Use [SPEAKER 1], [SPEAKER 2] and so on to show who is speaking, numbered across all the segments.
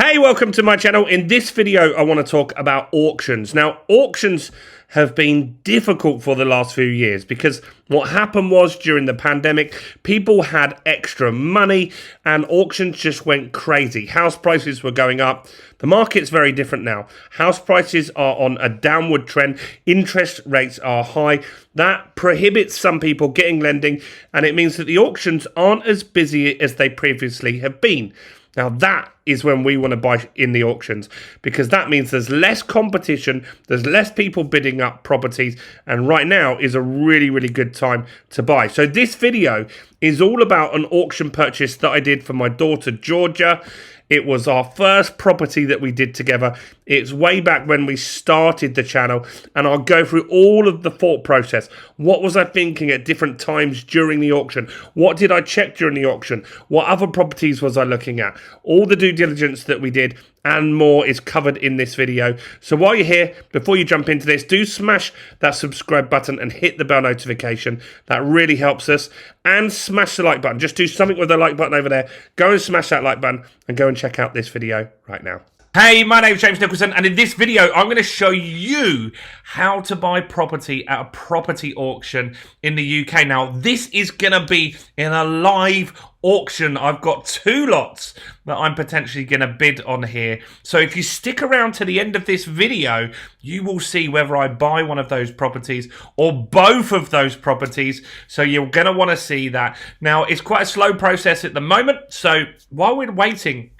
[SPEAKER 1] Hey, welcome to my channel. In this video, I want to talk about auctions. Now, auctions have been difficult for the last few years because what happened was during the pandemic, people had extra money and auctions just went crazy. House prices were going up. The market's very different now. House prices are on a downward trend. Interest rates are high. That prohibits some people getting lending, and it means that the auctions aren't as busy as they previously have been. Now that is when we want to buy in the auctions, because that means there's less competition, there's less people bidding up properties, and right now is a really, really good time to buy. So this video is all about an auction purchase that I did for my daughter, Georgia. It was our first property that we did together. It's way back when we started the channel, and I'll go through all of the thought process. What was I thinking at different times during the auction? What did I check during the auction? What other properties was I looking at? All the due diligence that we did and more is covered in this video. So while you're here, before you jump into this, do smash that subscribe button and hit the bell notification. That really helps us. And smash the like button. Just do something with the like button over there. Go and smash that like button and go and check out this video right now. Hey, my name's James Nicholson, and in this video, I'm going to show you how to buy property at a property auction in the UK. Now, this is going to be in a live auction. I've got two lots that I'm potentially going to bid on here. So if you stick around to the end of this video, you will see whether I buy one of those properties or both of those properties. So you're going to want to see that. Now, it's quite a slow process at the moment. So while we're waiting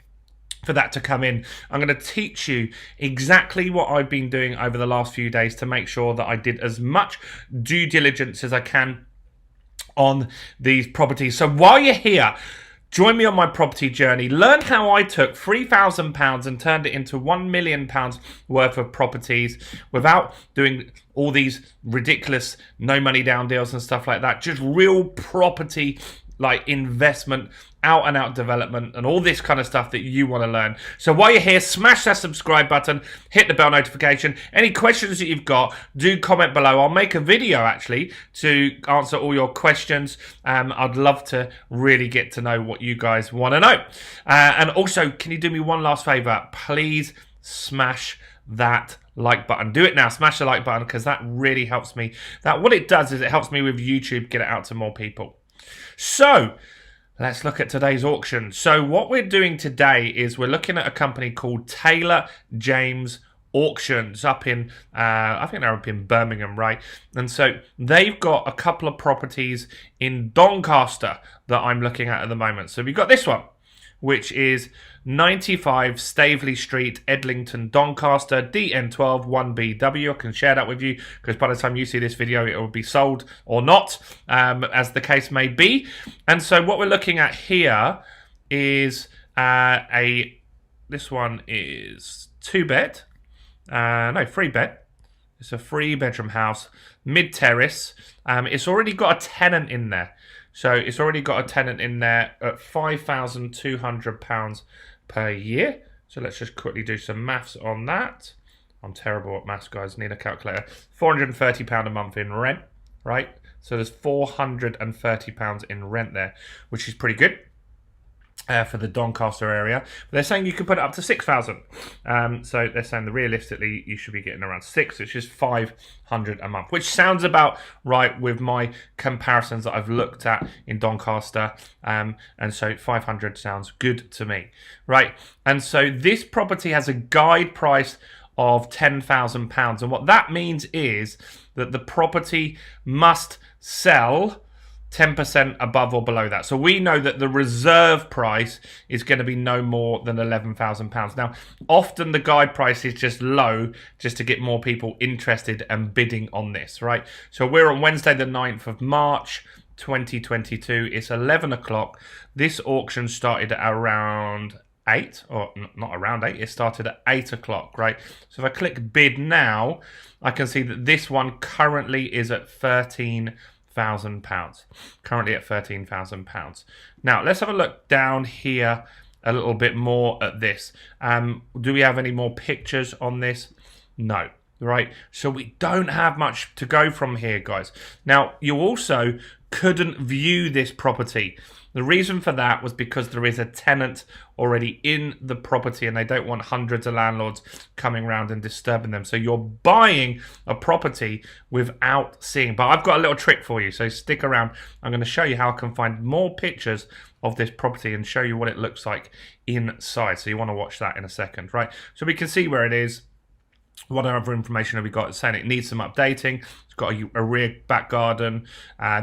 [SPEAKER 1] for that to come in, I'm going to teach you exactly what I've been doing over the last few days to make sure that I did as much due diligence as I can on these properties. So while you're here, join me on my property journey. Learn how I took £3,000 and turned it into £1 million worth of properties without doing all these ridiculous no money down deals and stuff like that. Just real property like investment, out and out development, and all this kind of stuff that you want to learn. So while you're here, smash that subscribe button, hit the bell notification. Any questions that you've got, do comment below. I'll make a video actually to answer all your questions. I'd love to really get to know what you guys want to know. And also, can you do me one last favor? Please smash that like button. Do it now. Smash the like button, because that really helps me. What it does is it helps me with YouTube get it out to more people. So let's look at today's auction. So what we're doing today is we're looking at a company called Taylor James Auctions up in, I think they're up in Birmingham, right? And so they've got a couple of properties in Doncaster that I'm looking at the moment. So we've got this one, which is 95 Staveley Street, Edlington, Doncaster, DN12 1BW. I can share that with you because by the time you see this video, it will be sold or not, as the case may be. And so what we're looking at here is this one is 2-bed, no, 3-bed. It's a 3-bedroom house, mid-terrace. It's already got a tenant in there. So it's already got a tenant in there at £5,200 per year. So let's just quickly do some maths on that. I'm terrible at maths, guys. Need a calculator. £430 a month in rent, right? So there's £430 in rent there, which is pretty good for the Doncaster area. But they're saying you can put it up to 6,000. So they're saying that realistically you should be getting around 6, which is 500 a month, which sounds about right with my comparisons that I've looked at in Doncaster. And so 500 sounds good to me, right? And so this property has a guide price of £10,000, and what that means is that the property must sell 10% above or below that. So we know that the reserve price is going to be no more than £11,000. Now, often the guide price is just low just to get more people interested and bidding on this, right? So we're on Wednesday the 9th of March 2022. It's 11 o'clock. This auction started at around 8, or not around 8, it started at 8 o'clock, right? So if I click bid now, I can see that this one currently is at £13,000. Currently at £13,000. Now let's have a look down here a little bit more at this. Do we have any more pictures on this? No, right? So we don't have much to go from here, guys. Now you also couldn't view this property The reason for that was because there is a tenant already in the property and they don't want hundreds of landlords coming around and disturbing them. So you're buying a property without seeing. But I've got a little trick for you, so stick around. I'm going to show you how I can find more pictures of this property and show you what it looks like inside. So you want to watch that in a second, right? So we can see where it is. What other information have we got? It's saying it needs some updating. It's got a rear back garden.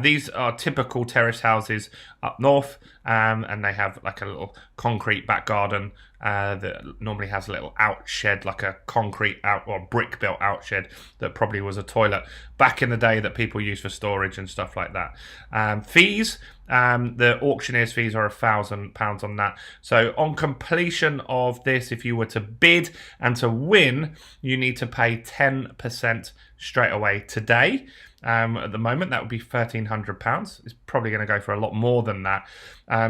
[SPEAKER 1] These are typical terrace houses up north, and they have like a little concrete back garden that normally has a little out shed, like a concrete out or brick built out shed that probably was a toilet back in the day that people used for storage and stuff like that. Fees. The auctioneer's fees are £1,000 on that. So on completion of this, if you were to bid and to win, you need to pay 10% straight away today. At the moment, that would be £1,300. It's probably going to go for a lot more than that.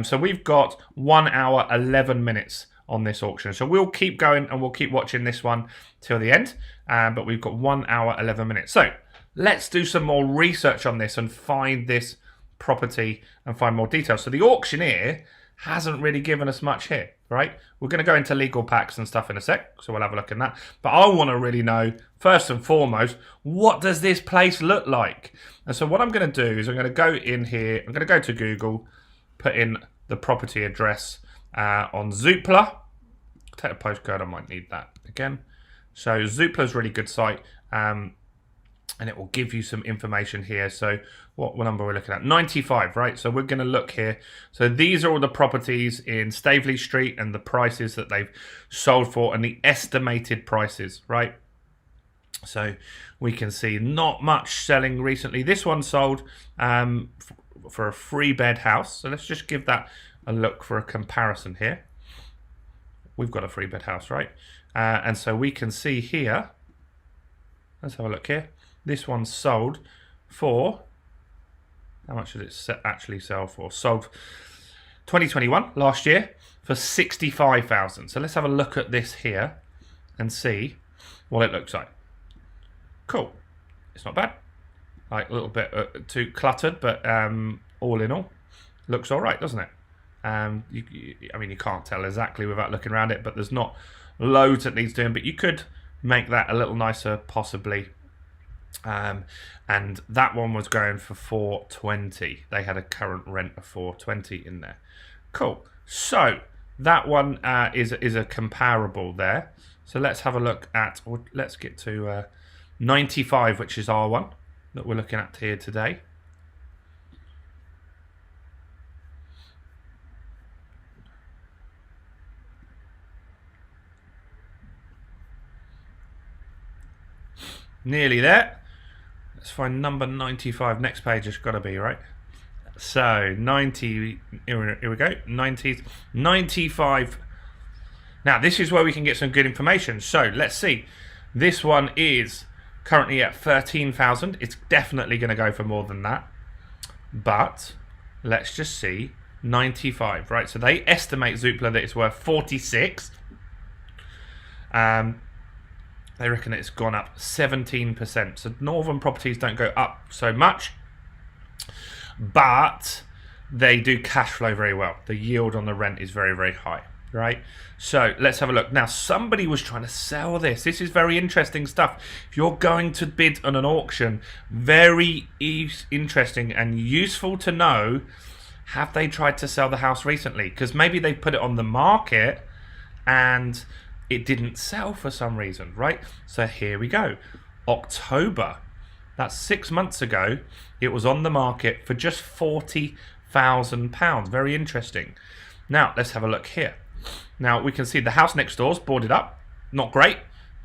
[SPEAKER 1] So we've got 1 hour, 11 minutes on this auction. So we'll keep going and we'll keep watching this one till the end. But we've got 1 hour, 11 minutes. So let's do some more research on this and find this property and find more details. So the auctioneer hasn't really given us much here, right? We're going to go into legal packs and stuff in a sec, so we'll have a look in that. But I want to really know, first and foremost, what does this place look like? And so what I'm going to do is I'm going to go in here, I'm going to go to Google, put in the property address on Zoopla. Take a postcode, I might need that again. So Zoopla's a really good site. And it will give you some information here. So what number we're looking at? 95, right? So we're going to look here. So these are all the properties in Staveley Street and the prices that they've sold for and the estimated prices, right? So we can see not much selling recently. This one sold for a 3-bed house. So let's just give that a look for a comparison here. We've got a 3-bed house, right? And so we can see here, let's have a look here. This one sold for, how much did it actually sell for? Sold 2021, last year, for 65,000. So let's have a look at this here and see what it looks like. Cool. It's not bad. Like a little bit too cluttered, but all in all, looks all right, doesn't it? I mean, you can't tell exactly without looking around it, but there's not loads that needs doing, but you could make that a little nicer, possibly. And that one was going for 420. They had a current rent of 420 in there. Cool. So that one is a comparable there. So let's have a look at, or let's get to 95, which is our one that we're looking at here today. Nearly there. Let's find number 95. Next page has got to be, right? So 90, here we go. 90s, 95. Now this is where we can get some good information. So let's see. This one is currently at 13,000. It's definitely going to go for more than that. But let's just see. 95, right? So they estimate Zoopla that it's worth 46. They reckon it's gone up 17%. So northern properties don't go up so much, but they do cash flow very well. The yield on the rent is very, very high, right? So let's have a look. Now, somebody was trying to sell this. This is very interesting stuff. If you're going to bid on an auction, very interesting and useful to know, have they tried to sell the house recently? Because maybe they put it on the market and it didn't sell for some reason, right? So here we go. October. That's 6 months ago. It was on the market for just £40,000. Very interesting. Now, let's have a look here. Now, we can see the house next door's boarded up. Not great.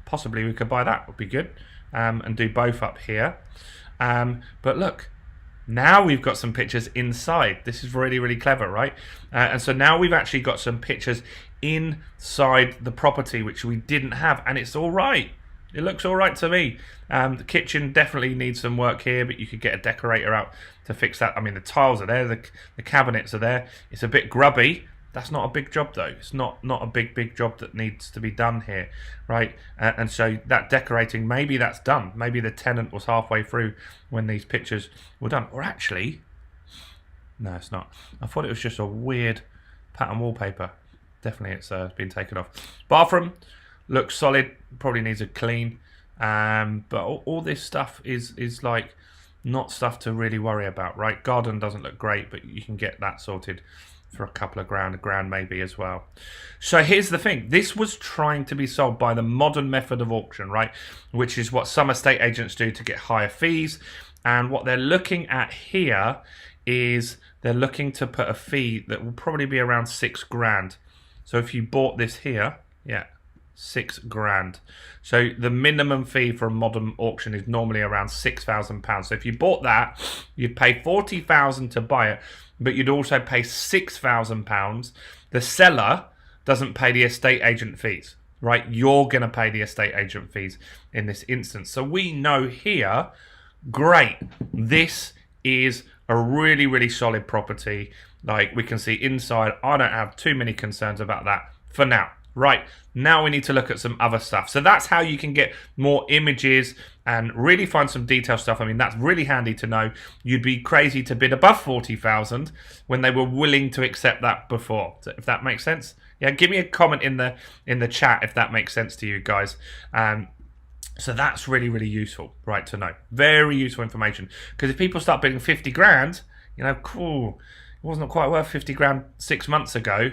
[SPEAKER 1] Possibly we could buy that. Would be good. And do both up here. But look. Now we've got some pictures inside. This is really, really clever, right? And so now we've actually got some pictures inside the property, which we didn't have, and it's all right. It looks all right to me. The kitchen definitely needs some work here, but you could get a decorator out to fix that. I mean, the tiles are there, the cabinets are there. It's a bit grubby. That's not a big job, though. It's not a big job that needs to be done here, right? And so that decorating, maybe that's done. Maybe the tenant was halfway through when these pictures were done. Or actually, No, it's not. I thought it was just a weird pattern wallpaper. Definitely it's been taken off. Bathroom looks solid. Probably needs a clean. But all this stuff is like not stuff to really worry about, right? Garden doesn't look great, but you can get that sorted for a couple of grand, a grand maybe as well. So here's the thing. This was trying to be sold by the modern method of auction, right? Which is what some estate agents do to get higher fees. And what they're looking at here is they're looking to put a fee that will probably be around 6 grand. So if you bought this here, yeah, 6 grand. So the minimum fee for a modern auction is normally around £6,000. So if you bought that, you'd pay £40,000 to buy it, but you'd also pay £6,000. The seller doesn't pay the estate agent fees, right? You're going to pay the estate agent fees in this instance. So we know here, great, this is a really, really solid property. Like we can see inside, I don't have too many concerns about that for now. Right, now we need to look at some other stuff. So that's how you can get more images and really find some detailed stuff. I mean, that's really handy to know. You'd be crazy to bid above 40,000 when they were willing to accept that before, if that makes sense. Yeah, give me a comment in the chat if that makes sense to you guys. So that's really, really useful, right, to know. Very useful information. Because if people start bidding 50 grand, you know, cool, it wasn't quite worth 50 grand 6 months ago.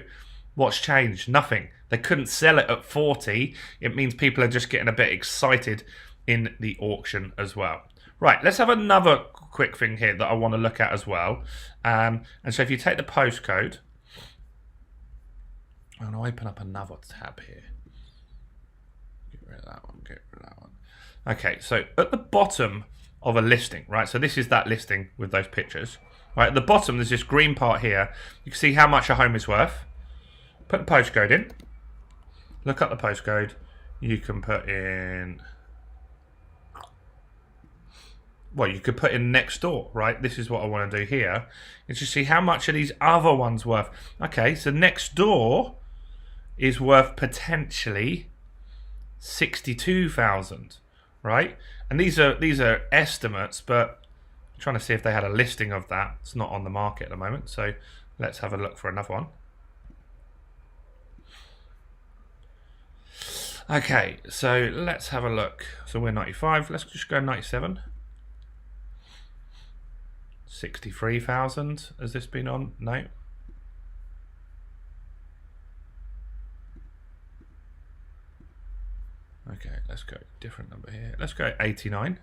[SPEAKER 1] What's changed? Nothing. They couldn't sell it at 40. It means people are just getting a bit excited in the auction as well. Right, let's have another quick thing here that I want to look at as well. And so if you take the postcode, I'm going to open up another tab here. Get rid of that one, get rid of that one. Okay, so at the bottom of a listing, right, so this is that listing with those pictures. Right, at the bottom there's this green part here. You can see how much a home is worth. Put the postcode in. Look up the postcode. You can put in... Well, you could put in next door, right? This is what I want to do here. Is just see how much are these other ones worth. Okay, so next door is worth potentially 62,000, right? And these are estimates, but I'm trying to see if they had a listing of that. It's not on the market at the moment, so let's have a look for another one. Okay, so let's have a look. So we're 95. Let's just go 97. 63,000. Has this been on? No. Okay, let's go different number here. Let's go 89.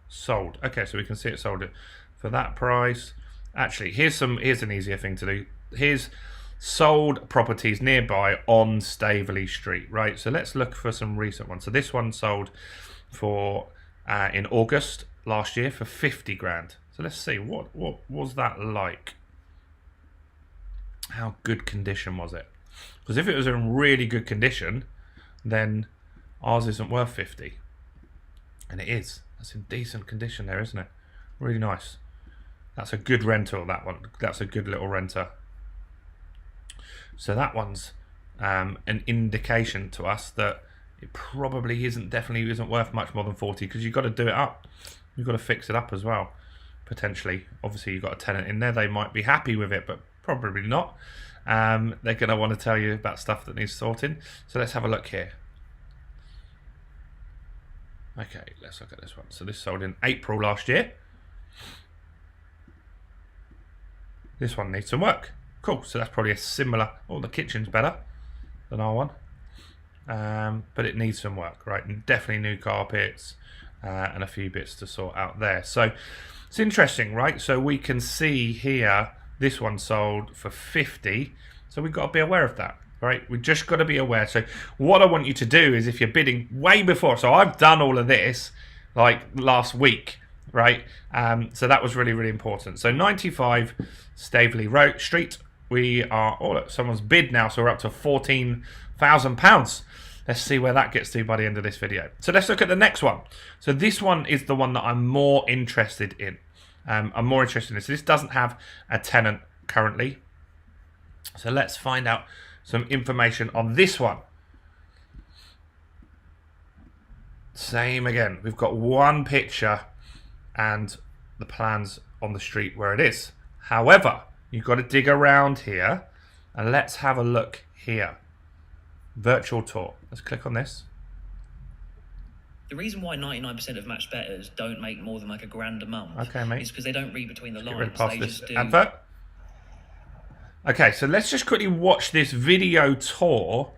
[SPEAKER 1] Sold. Okay, so we can see it sold it for that price. Actually, here's an easier thing to do. Here's sold properties nearby on Staveley Street, right? So let's look for some recent ones. So this one sold for in August last year for 50 grand. So let's see what was that like. How good condition was it? Because if it was in really good condition, then ours isn't worth 50, and it is. That's in decent condition there, isn't it? Really nice. That's a good rental. That one. That's a good little renter. So that one's an indication to us that it probably definitely isn't worth much more than 40, because you've got to do it up. You've got to fix it up as well, potentially. Obviously, you've got a tenant in there. They might be happy with it, but probably not. They're going to want to tell you about stuff that needs sorting. So let's have a look here. Okay, let's look at this one. So this sold in April last year. This one needs some work. Cool, so that's probably a similar... Oh, the kitchen's better than our one. But it needs some work, right? And definitely new carpets and a few bits to sort out there. So it's interesting, right? So we can see here, this one sold for 50. So we've got to be aware of that, right? We've just got to be aware. So what I want you to do is, if you're bidding way before... So I've done all of this like last week, right? So that was really, really important. So 95 Staveley Road Street. We are, oh look, someone's bid now, so we're up to £14,000. Let's see where that gets to by the end of this video. So let's look at the next one. So this one is the one that I'm more interested in. I'm more interested in this. This doesn't have a tenant currently. So let's find out some information on this one. Same again. We've got one picture and the plans on the street where it is. However, you've got to dig around here, and let's have a look here. Virtual tour. Let's click on this.
[SPEAKER 2] The reason why 99% of match bettors don't make more than like $1,000 a month is because they don't read between the lines. They just do
[SPEAKER 1] advert. Okay, so let's just quickly watch this video tour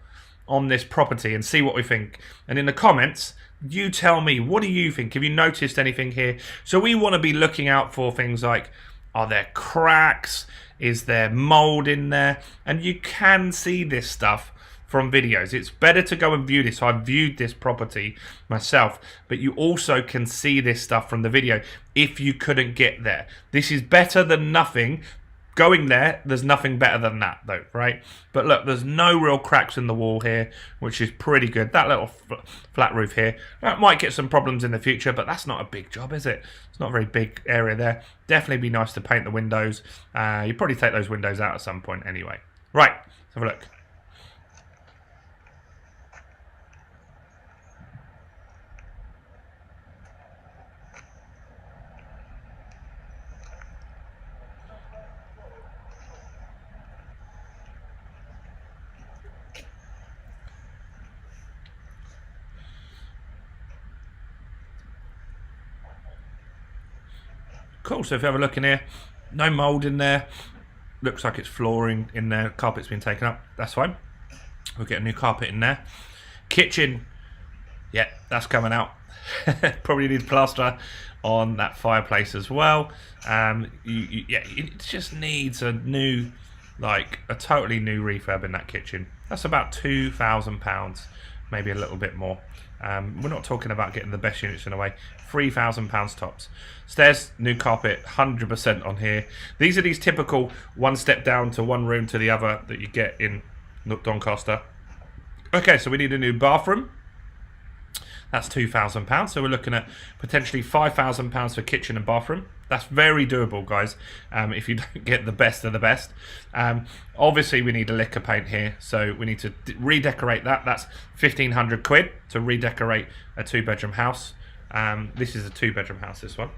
[SPEAKER 1] on this property and see what we think. And in the comments, you tell me, what do you think? Have you noticed anything here? So we want to be looking out for things like, are there cracks? Is there mold in there? And you can see this stuff from videos. It's better to go and view this. So I've viewed this property myself, but you also can see this stuff from the video if you couldn't get there. This is better than nothing. Going there, there's nothing better than that though, right? But look, there's no real cracks in the wall here, which is pretty good. That little flat roof here, that might get some problems in the future, but that's not a big job, is it? It's not a very big area there. Definitely be nice to paint the windows. You probably take those windows out at some point anyway. Right, let's have a look. Cool, so if you have a look in here, no mould in there. Looks like it's flooring in there. Carpet's been taken up. That's fine. We'll get a new carpet in there. Kitchen, yeah, that's coming out. Probably need plaster on that fireplace as well. Yeah, it just needs a new, like a totally new refurb in that kitchen. That's about £2,000, maybe a little bit more. We're not talking about getting the best units in a way. £3,000 tops. Stairs, new carpet, 100% on here. These are these typical one step down to one room to the other that you get in Doncaster. Okay, so we need a new bathroom. That's £2,000. So we're looking at potentially £5,000 for kitchen and bathroom. That's very doable, guys, if you don't get the best of the best. Obviously, we need a liquor paint here, so we need to redecorate that. That's 1,500 quid to redecorate a 2-bedroom house. This is a 2-bedroom house, this one.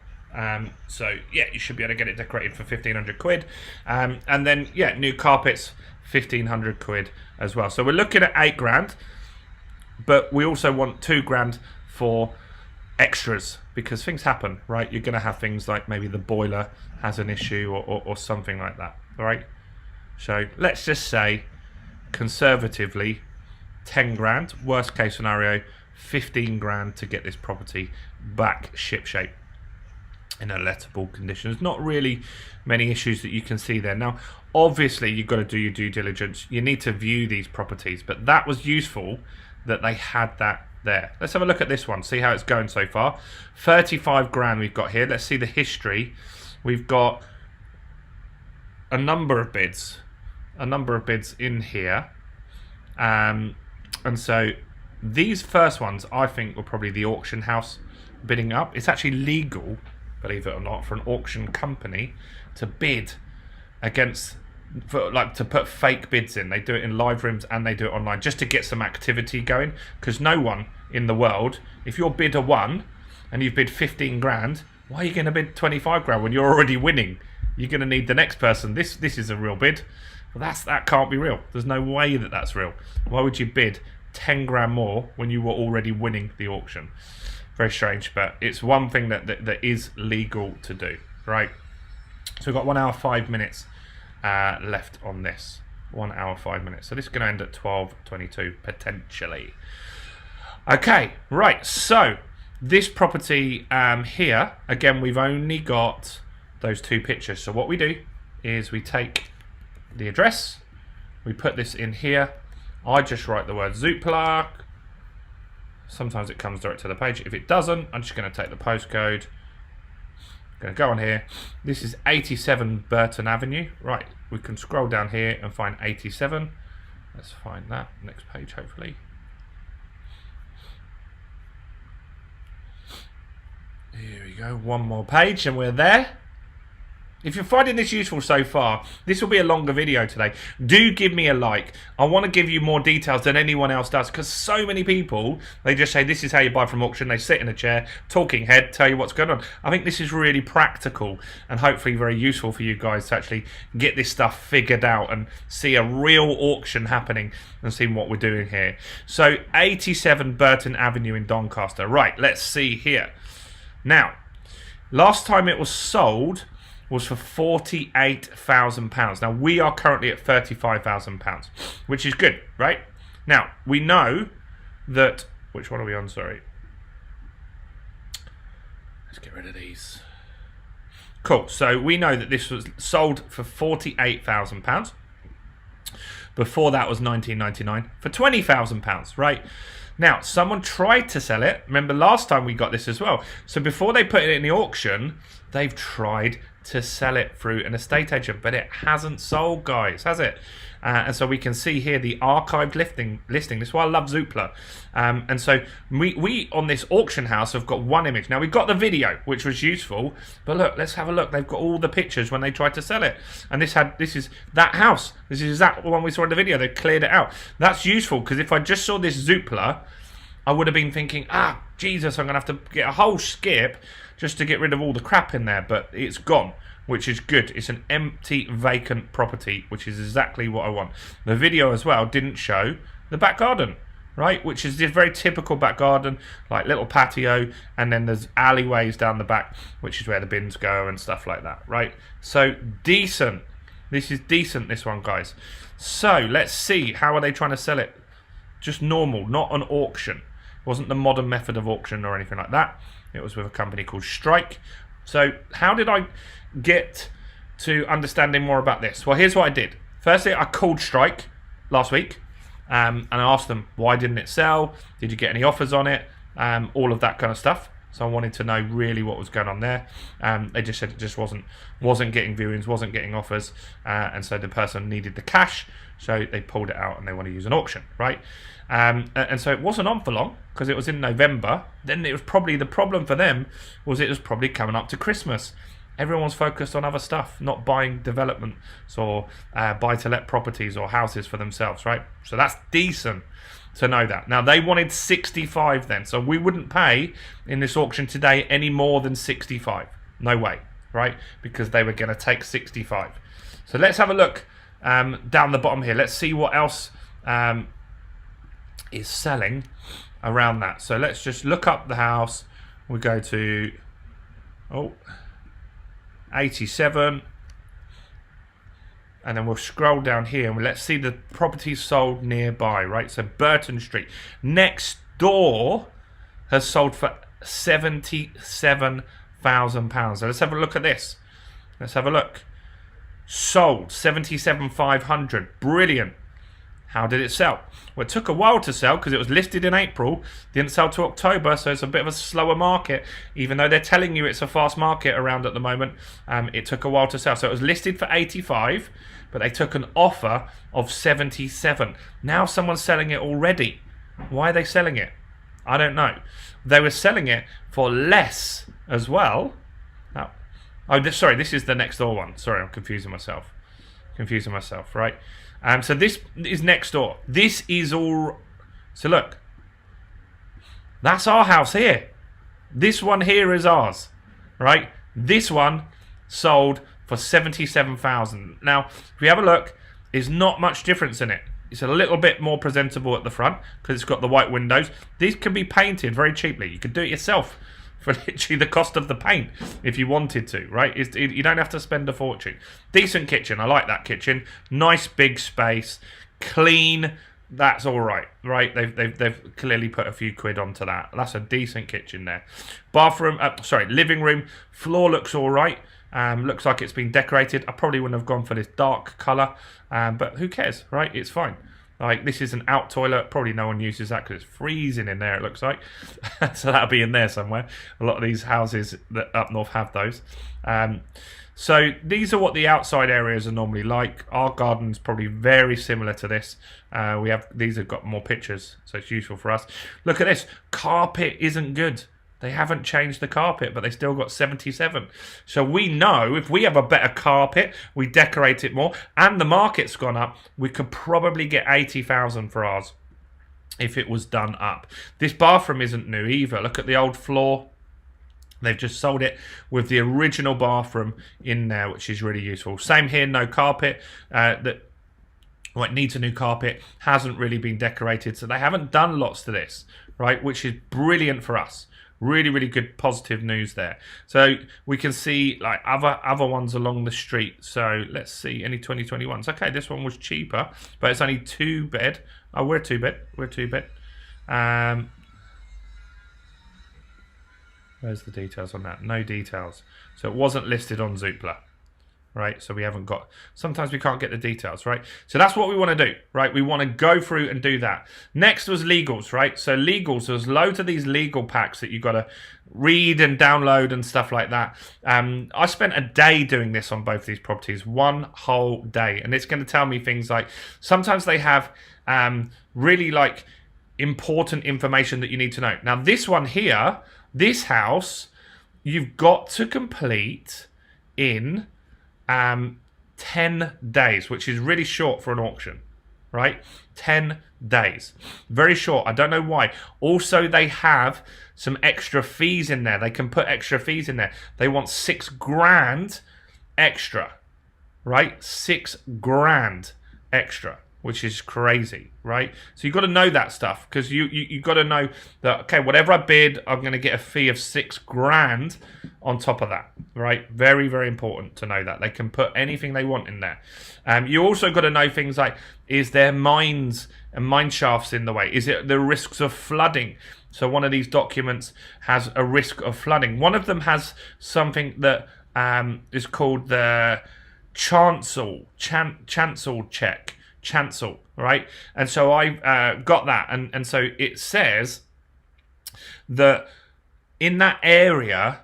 [SPEAKER 1] So, yeah, you should be able to get it decorated for 1,500 quid. And then, yeah, new carpets, 1,500 quid as well. So we're looking at 8 grand, but we also want 2 grand for extras, because things happen, right? You're going to have things like maybe the boiler has an issue or something like that, all right? So let's just say, conservatively, 10 grand. Worst case scenario, 15 grand to get this property back shipshape in a lettable condition. There's not really many issues that you can see there. Now, obviously, you've got to do your due diligence. You need to view these properties, but that was useful that they had that there. Let's have a look at this one, see how it's going so far. 35 grand we've got here. Let's see the history. We've got a number of bids in here. And so these first ones, I think, were probably the auction house bidding up. It's actually legal, believe it or not, for an auction company to bid against, to put fake bids in. They do it in live rooms and they do it online just to get some activity going, because no one in the world, if your bidder won and you've bid 15 grand, why are you going to bid 25 grand when you're already winning? You're going to need the next person. This is a real bid. Well, that can't be real. There's no way that that's real. Why would you bid 10 grand more when you were already winning the auction? Very strange, but it's one thing that is legal to do, right? So we've got 1 hour 5 minutes left on this. 1 hour 5 minutes. So this is going to end at 12:22 potentially. Okay, right. So this property here, again, we've only got those 2 pictures. So what we do is we take the address, we put this in here. I just write the word Zoopla. Sometimes it comes direct to the page. If it doesn't, I'm just going to take the postcode. I'm going to go on here. This is 87 Burton Avenue. Right, we can scroll down here and find 87. Let's find that. Next page, hopefully. Here we go. One more page and we're there. If you're finding this useful so far, this will be a longer video today. Do give me a like. I want to give you more details than anyone else does, because so many people, they just say this is how you buy from auction. They sit in a chair, talking head, tell you what's going on. I think this is really practical and hopefully very useful for you guys to actually get this stuff figured out and see a real auction happening and see what we're doing here. So 87 Burton Avenue in Doncaster. Right, let's see here. Now, last time it was sold was for £48,000. Now, we are currently at £35,000, which is good, right? Now, we know that... Which one are we on? Sorry. Let's get rid of these. Cool. So, we know that this was sold for £48,000. Before that was 1999 for £20,000, right? Now, someone tried to sell it. Remember last time we got this as well. So before they put it in the auction, they've tried to sell it through an estate agent, but it hasn't sold, guys, has it? And so we can see here the archived listing. This is why I love Zoopla. And so we on this auction house have got one image. Now, we've got the video, which was useful, but look, let's have a look. They've got all the pictures when they tried to sell it. And this is that house. This is that one we saw in the video. They cleared it out. That's useful, because if I just saw this Zoopla, I would have been thinking, Jesus, I'm going to have to get a whole skip just to get rid of all the crap in there. But it's gone, which is good. It's an empty, vacant property, which is exactly what I want. The video as well didn't show the back garden, right? Which is this very typical back garden, like little patio, and then there's alleyways down the back, which is where the bins go and stuff like that, right? So, decent. This is decent, this one, guys. So, let's see. How are they trying to sell it? Just normal, not an auction. It wasn't the modern method of auction or anything like that. It was with a company called Strike. So how did I get to understanding more about this? Well, here's what I did. Firstly, I called Strike last week and I asked them, why didn't it sell? Did you get any offers on it? All of that kind of stuff. So I wanted to know really what was going on there. They just said it just wasn't getting viewings, wasn't getting offers, and so the person needed the cash, so they pulled it out and they want to use an auction, right? And so it wasn't on for long because it was in November. Then it was probably the problem for them was it was probably coming up to Christmas. Everyone's focused on other stuff, not buying developments or buy-to-let properties or houses for themselves, right? So that's decent to know that. Now, they wanted 65 then, so we wouldn't pay in this auction today any more than 65. No way, right? Because they were going to take 65. So let's have a look down the bottom here. Let's see what else is selling around that. So let's just look up the house. We go to 87, and then we'll scroll down here and let's see the properties sold nearby, right? So Burton Street next door has sold for £77,000. So let's have a look at this. Let's have a look. Sold 77,500. Brilliant. How did it sell? Well, it took a while to sell because it was listed in April, didn't sell to October, so it's a bit of a slower market. Even though they're telling you it's a fast market around at the moment, it took a while to sell. So it was listed for 85, but they took an offer of 77. Now someone's selling it already. Why are they selling it? I don't know. They were selling it for less as well. Now, sorry, this is the next door one. Sorry, I'm confusing myself. Right? So this is next door. This is all... So look. That's our house here. This one here is ours. Right? This one sold for 77,000. Now, if we have a look, there's not much difference in it. It's a little bit more presentable at the front because it's got the white windows. These can be painted very cheaply. You could do it yourself for literally the cost of the paint if you wanted to, right? You don't have to spend a fortune. Decent kitchen. I like that kitchen. Nice big space. Clean. That's all right, right? They've clearly put a few quid onto that. That's a decent kitchen there. Bathroom, living room. Floor looks all right. Looks like it's been decorated. I probably wouldn't have gone for this dark colour, but who cares, right? It's fine. Like, this is an out toilet. Probably no one uses that because it's freezing in there, it looks like. So that'll be in there somewhere. A lot of these houses that up north have those. So these are what the outside areas are normally like. Our garden's probably very similar to this. These have got more pictures, so it's useful for us. Look at this. Carpet isn't good. They haven't changed the carpet, but they still got 77. So we know if we have a better carpet, we decorate it more, and the market's gone up, we could probably get 80,000 for ours if it was done up. This bathroom isn't new either. Look at the old floor. They've just sold it with the original bathroom in there, which is really useful. Same here, no carpet. It needs a new carpet, hasn't really been decorated, so they haven't done lots to this, right? Which is brilliant for us. Really, really good positive news there. So we can see like other ones along the street. So let's see any 2021s. Okay, this one was cheaper, but it's only 2 bed. Oh, we're 2 bed. We're 2 bed. Where's the details on that? No details. So it wasn't listed on Zoopla, right? So we haven't got, sometimes we can't get the details, right? So that's what we want to do, right? We want to go through and do that. Next was legals, right? So legals, there's loads of these legal packs that you've got to read and download and stuff like that. I spent a day doing this on both these properties, 1 whole day. And it's going to tell me things like, sometimes they have really like important information that you need to know. Now this one here, this house, you've got to complete in 10 days, which is really short for an auction, right? 10 days. Very short. I don't know why. Also, they have some extra fees in there. They can put extra fees in there. They want 6 grand extra, right? 6 grand extra, which is crazy, right? So you've got to know that stuff, because you've got to know that, okay, whatever I bid, I'm going to get a fee of 6 grand on top of that, right? Very, very important to know that. They can put anything they want in there. You also got to know things like, is there mines and mine shafts in the way? Is it the risks of flooding? So one of these documents has a risk of flooding. One of them has something that is called the chancel check. Chancel, right? And so I got that, and so it says that in that area,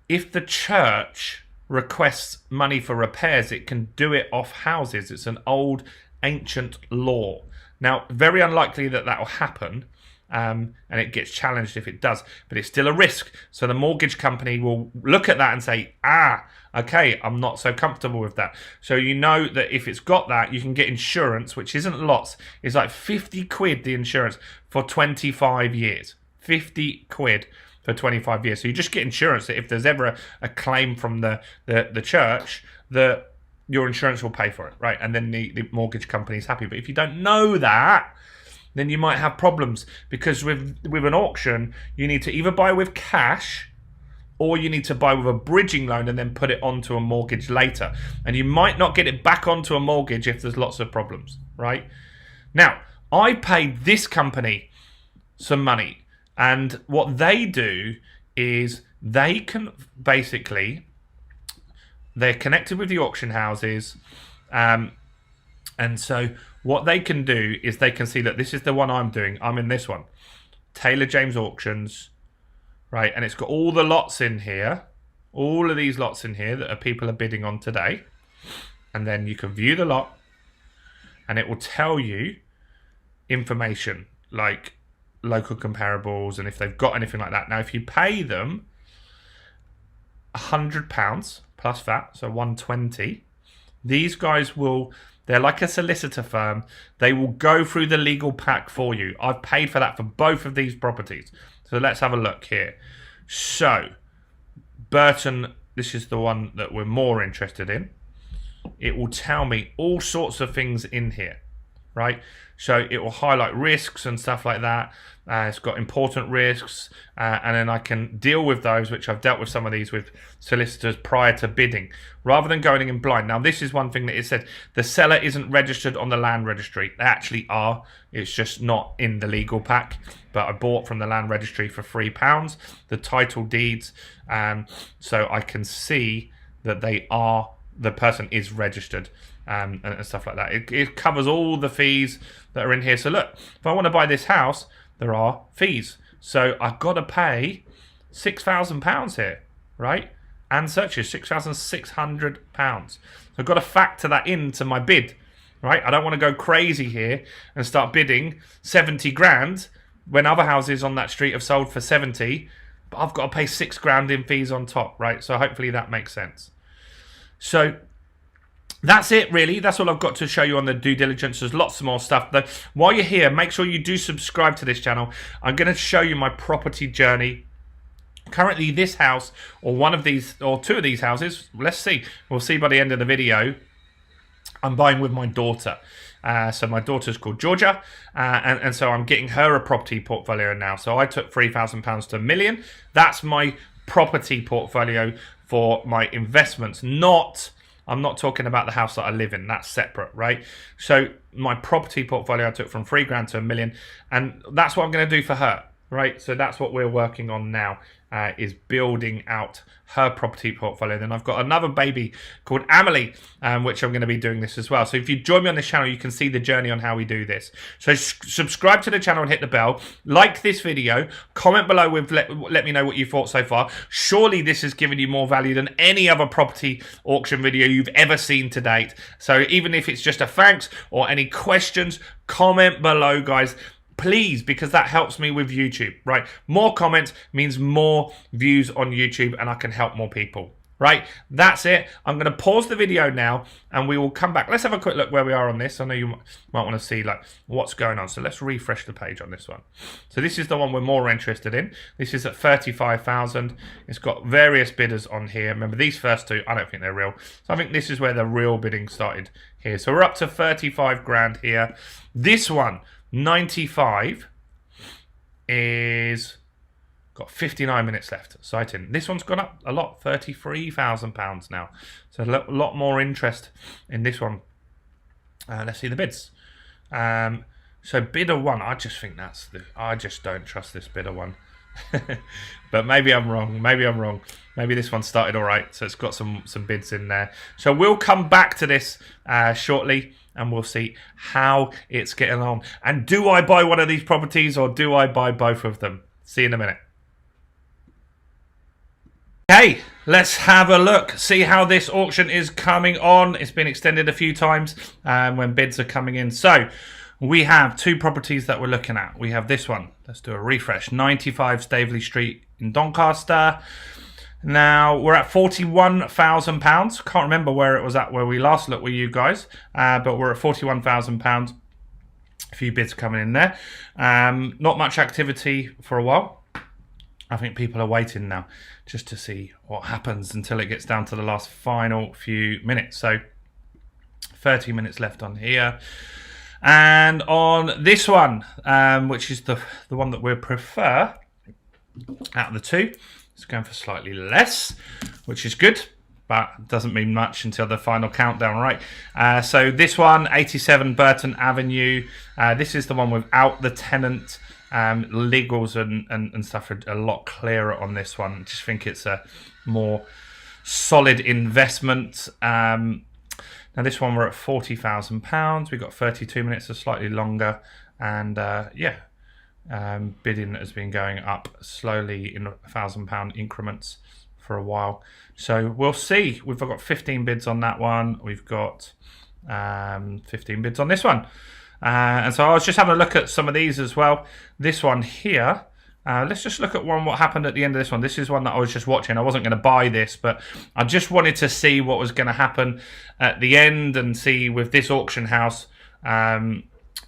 [SPEAKER 1] if the church requests money for repairs, it can do it off houses. It's an old ancient law. Now, very unlikely that will happen, and it gets challenged if it does, but it's still a risk. So the mortgage company will look at that and say, okay, I'm not so comfortable with that. So you know that if it's got that, you can get insurance, which isn't lots. It's like 50 quid, the insurance, for 25 years. 50 quid for 25 years. So you just get insurance that if there's ever a claim from the church, that your insurance will pay for it, right? And then the mortgage company is happy. But if you don't know that, then you might have problems, because with an auction, you need to either buy with cash, or you need to buy with a bridging loan and then put it onto a mortgage later. And you might not get it back onto a mortgage if there's lots of problems, right? Now, I paid this company some money, and what they do is they can basically, they're connected with the auction houses, and so what they can do is they can see, look, this is the one I'm doing. I'm in this one. Taylor James Auctions, right? And it's got all the lots in here. All of these lots in here that people are bidding on today. And then you can view the lot, and it will tell you information like local comparables and if they've got anything like that. Now, if you pay them £100 plus VAT, so 120, these guys will... They're like a solicitor firm. They will go through the legal pack for you. I've paid for that for both of these properties. So let's have a look here. So, Burton, this is the one that we're more interested in. It will tell me all sorts of things in here, right? So it will highlight risks and stuff like that. It's got important risks, and then I can deal with those, which I've dealt with some of these with solicitors prior to bidding, rather than going in blind. Now, this is one thing that it said. The seller isn't registered on the land registry. They actually are. It's just not in the legal pack. But I bought from the land registry for £3, the title deeds, so I can see that the person is registered. And stuff like that. It covers all the fees that are in here. So look, if I want to buy this house, there are fees. So I've got to pay £6,000 here, right? And searches, £6,600. So I've got to factor that into my bid, right? I don't want to go crazy here and start bidding 70 grand when other houses on that street have sold for 70. but I've got to pay £6,000 in fees on top, right? So hopefully that makes sense. So that's it, really. That's all I've got to show you on the due diligence. There's lots more stuff, though. While you're here, make sure you do subscribe to this channel. I'm going to show you my property journey. Currently, this house, or one of these, or two of these houses, let's see. We'll see by the end of the video. I'm buying with my daughter. So my daughter's called Georgia, and so I'm getting her a property portfolio now. So I took £3,000 to $1 million. That's my property portfolio for my investments. I'm not talking about the house that I live in. That's separate, right? So my property portfolio I took from £3,000 to $1 million, and that's what I'm going to do for her, right? So that's what we're working on now. Is building out her property portfolio. Then I've got another baby called Amelie, which I'm going to be doing this as well. So if you join me on this channel, you can see the journey on how we do this. So subscribe to the channel and hit the bell. Like this video. Comment below with let me know what you thought so far. Surely this has given you more value than any other property auction video you've ever seen to date. So even if it's just a thanks or any questions, comment below, guys. Please, because that helps me with YouTube, right? More comments means more views on YouTube and I can help more people, right? That's it. I'm going to pause the video now and we will come back. Let's have a quick look where we are on this. I know you might want to see like what's going on. So let's refresh the page on this one. So this is the one we're more interested in. This is at 35,000. It's got various bidders on here. Remember these first two, I don't think they're real. So I think this is where the real bidding started here. So we're up to 35,000 here. This one, 95 is got 59 minutes left. Exciting. This one's gone up a lot, £33,000 now. So a lot more interest in this one. Let's see the bids. So bidder one, I just think I just don't trust this bidder one. But maybe I'm wrong. Maybe this one started all right. So it's got some bids in there. So we'll come back to this shortly. And we'll see how it's getting on. And do I buy one of these properties or do I buy both of them? See you in a minute. Okay, let's have a look. See how this auction is coming on. It's been extended a few times when bids are coming in. So we have two properties that we're looking at. We have this one. Let's do a refresh. 95 Staveley Street in Doncaster. Now, we're at £41,000. Can't remember where it was at where we last looked with you guys. But we're at £41,000. A few bids coming in there. Not much activity for a while. I think people are waiting now just to see what happens until it gets down to the last final few minutes. So, 30 minutes left on here. And on this one, which is the one that we prefer out of the two, it's going for slightly less, which is good, but doesn't mean much until the final countdown, right? So this one, 87 Burton Avenue. This is the one without the tenant. Legals and stuff are a lot clearer on this one. I just think it's a more solid investment. Now this one, we're at £40,000. We've got 32 minutes, so slightly longer. And yeah. Bidding has been going up slowly in £1,000 increments for a while. So we'll see. We've got 15 bids on that one. We've got 15 bids on this one. And so I was just having a look at some of these as well. This one here, let's just look at what happened at the end of this one. This is one that I was just watching. I wasn't going to buy this, but I just wanted to see what was going to happen at the end and see with this auction house,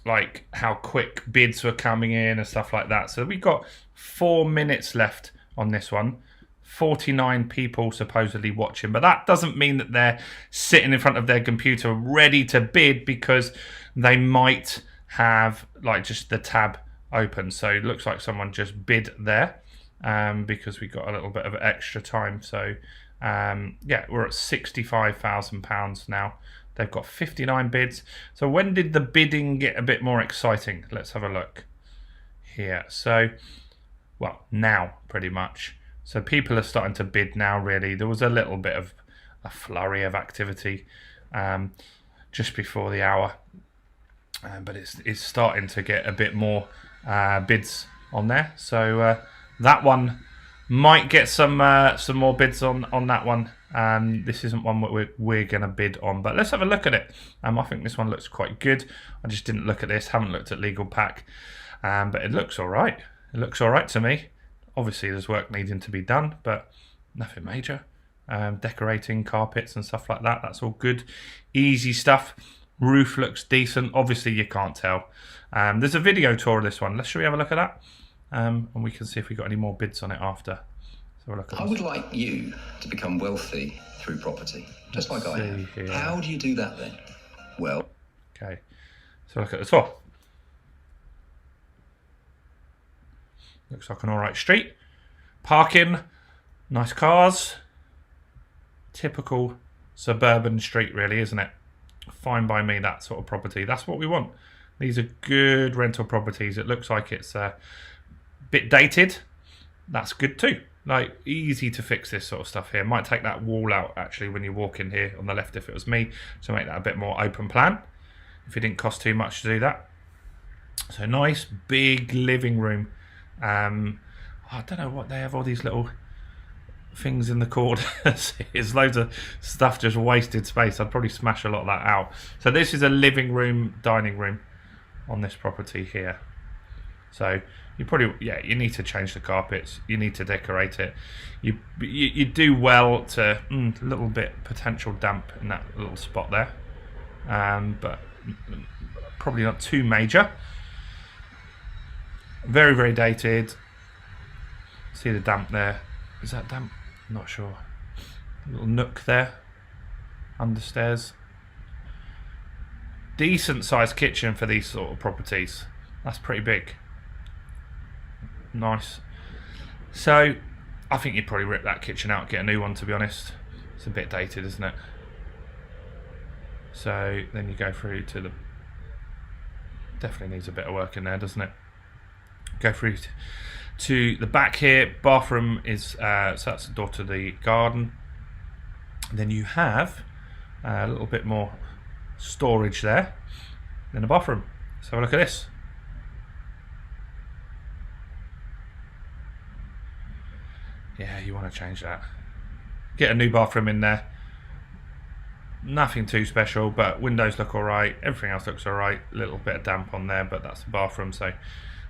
[SPEAKER 1] like how quick bids were coming in and stuff like that. So we've got 4 minutes left on this one. 49 people supposedly watching, but that doesn't mean that they're sitting in front of their computer ready to bid, because they might have like just the tab open. So it looks like someone just bid there because we got a little bit of extra time. So yeah, we're at £65,000 now. They've got 59 bids. So when did the bidding get a bit more exciting? Let's have a look here. So, well, now pretty much. So people are starting to bid now, really. There was a little bit of a flurry of activity just before the hour. But it's starting to get a bit more bids on there. So that one might get some more bids on that one. This isn't one that we're going to bid on, but let's have a look at it. I think this one looks quite good. I just didn't look at this, haven't looked at Legal Pack, but it looks all right. It looks all right to me. Obviously there's work needing to be done, but nothing major. Decorating carpets and stuff like that, that's all good, easy stuff. Roof looks decent. Obviously you can't tell. There's a video tour of this one. Shall we have a look at that? And we can see if we got any more bids on it after. So look at
[SPEAKER 3] I would like you to become wealthy through property, just like I have. Here. How do you do that then? Well,
[SPEAKER 1] okay, so look at the tour. Looks like an alright street. Parking, nice cars. Typical suburban street really, isn't it? Fine by me, that sort of property. That's what we want. These are good rental properties. It looks like it's a bit dated. That's good too. Like, easy to fix this sort of stuff here. Might take that wall out actually when you walk in here on the left if it was me, to make that a bit more open plan, if it didn't cost too much to do that. So nice big living room. I don't know what they have, all these little things in the corners. It's loads of stuff, just wasted space. I'd probably smash a lot of that out. So this is a living room, dining room on this property here. So you probably, yeah, you need to change the carpets, you need to decorate it. You do well to a little bit potential damp in that little spot there, but probably not too major. Very, very dated. See the damp there. Is that damp? Not sure. A little nook there, understairs. Decent sized kitchen for these sort of properties. That's pretty big. Nice. So I think you'd probably rip that kitchen out, get a new one, to be honest. It's a bit dated, isn't it? So then you go through to the, definitely needs a bit of work in there, doesn't it? Go through to the back here. Bathroom is so that's the door to the garden. Then you have a little bit more storage there in the bathroom. So have a look at this. Yeah, you want to change that. Get a new bathroom in there. Nothing too special, but windows look alright. Everything else looks alright. A little bit of damp on there, but that's the bathroom, so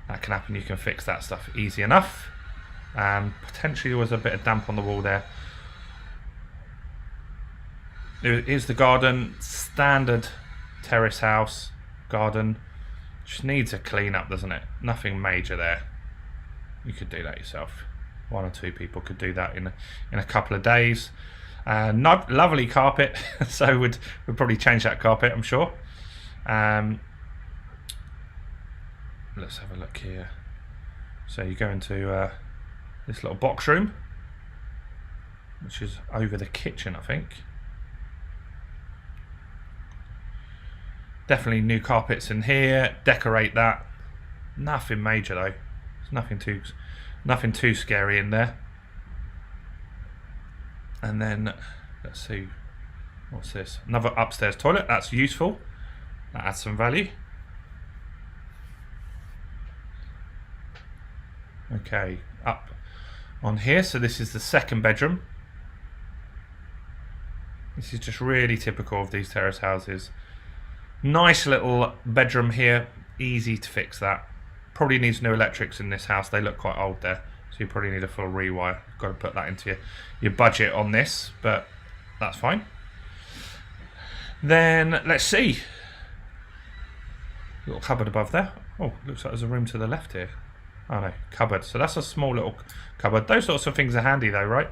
[SPEAKER 1] that can happen. You can fix that stuff easy enough. Potentially there was a bit of damp on the wall there. Here's the garden. Standard terrace house garden. Just needs a clean up, doesn't it? Nothing major there. You could do that yourself. One or two people could do that in a couple of days. Lovely carpet. So we'd probably change that carpet, I'm sure. Let's have a look here. So you go into this little box room, which is over the kitchen, I think. Definitely new carpets in here. Decorate that. Nothing major though. There's nothing too scary in there. And then let's see, what's this? Another upstairs toilet. That's useful. That adds some value. Okay, up on here. So this is the second bedroom. This is just really typical of these terrace houses. Nice little bedroom here. Easy to fix that. Probably needs new electrics in this house. They look quite old there, so you probably need a full rewire. You've got to put that into your budget on this, but that's fine. Then let's see. Little cupboard above there. Oh, looks like there's a room to the left here. Oh no, cupboard. So that's a small little cupboard. Those sorts of things are handy though, right?